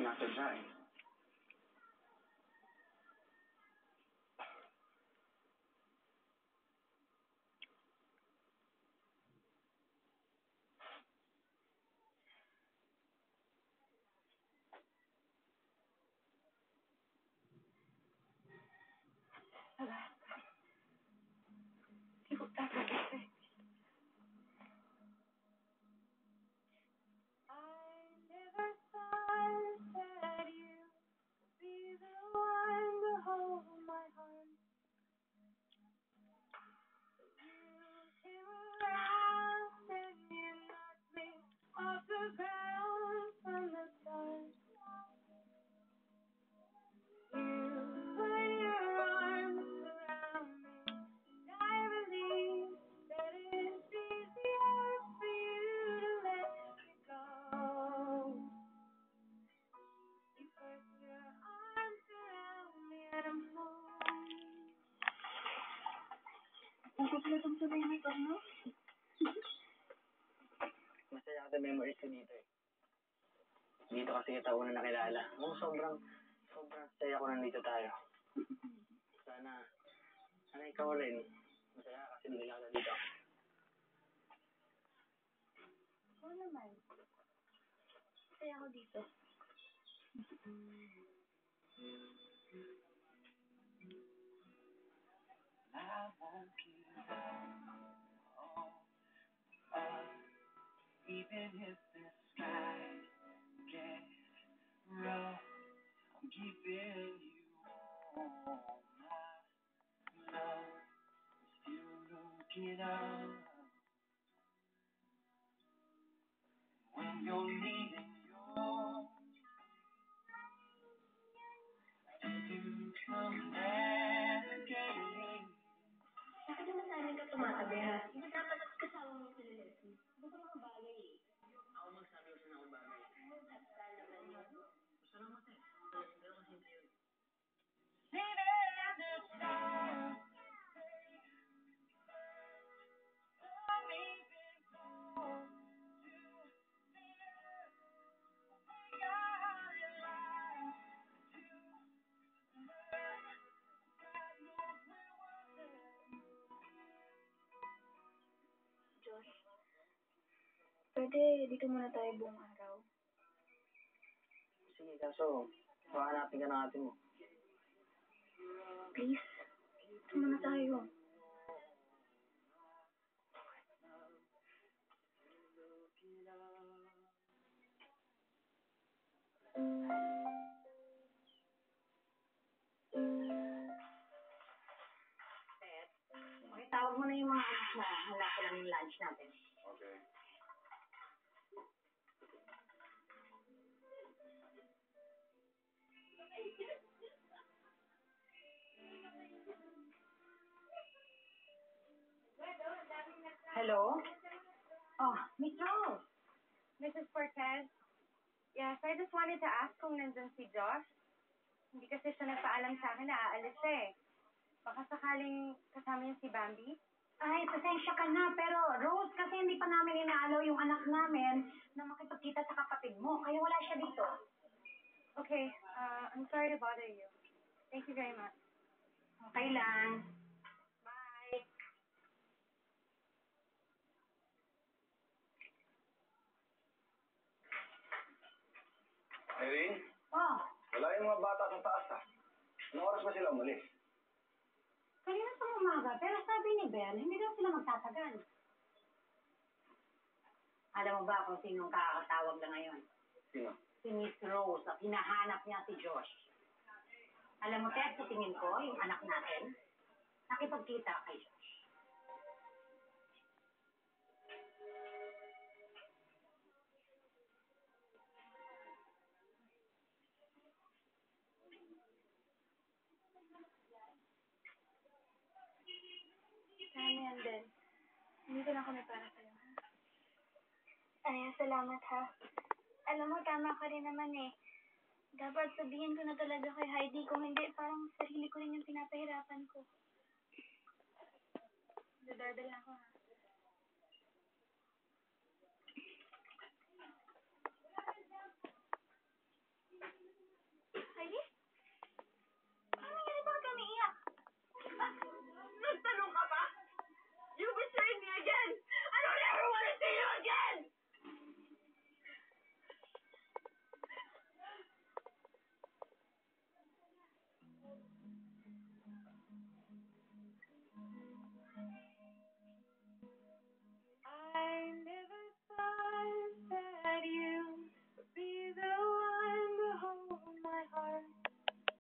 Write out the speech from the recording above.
sinasadya eh. Masaya kasi memories ko dito eh. Dito kasi kita una nakilala. Sobrang saya ko nandito tayo. Sana ikaw rin. Masaya kasi nakilala dito. Oo naman. Masaya ako dito. I won't give up, even if the sky gets rough. I'm keeping you all my love. Still looking up when you're needing yours. You come navigating. Bakit naman namin ka tumatabi, ha? Hindi dapat kasama mo sila, Leslie. Hindi ko mga bagay, eh. Ako magsabi ko sa akong bagay. Asal naman yun. Gusto lang kasi. Pero kasi hindi yun. Josh, pwede dito muna tayo buong araw. Sige, kaso, pahanapin ka ng ate mo. Please, dito muna tayo. Pakitawag mo na yung mga anak na hanapin lang yung lunch natin. Okay. Hello? Oh, Miss Rose. Mrs. Cortez? Yes, I just wanted to ask kung nandun si Josh. Hindi kasi siya nagpaalam sa akin na aalis eh. Baka sakaling kasama niya si Bambi? Ay, pasensya ka na, pero Rose, kasi hindi pa namin inaalaw yung anak namin na makipagkita sa kapatid mo, kaya wala siya dito. Okay, I'm sorry to bother you. Thank you very much. Okay lang. Bye. Irene, Oh, wala yung mga bata sa taas ah. Anong oras ba sila umalis? kanina sa umaga, pero sabi ni Ben, hindi daw sila magtatagal. Alam mo ba kung sinong kakatawag na ngayon? Sino? Si Miss Rose, at hinahanap niya si Josh. Alam mo, Ted, sa tingin ko, yung anak natin, nakipagkita kay Josh. Sana yan, Ben. Dito na kami para sa'yo, ha? Ay, salamat, ha? Alam mo, tama ka rin naman, eh. Dapat sabihin ko na talaga kay Heidi. Kung hindi, parang sarili ko rin yung pinapahirapan ko. Dadardal ako, ha?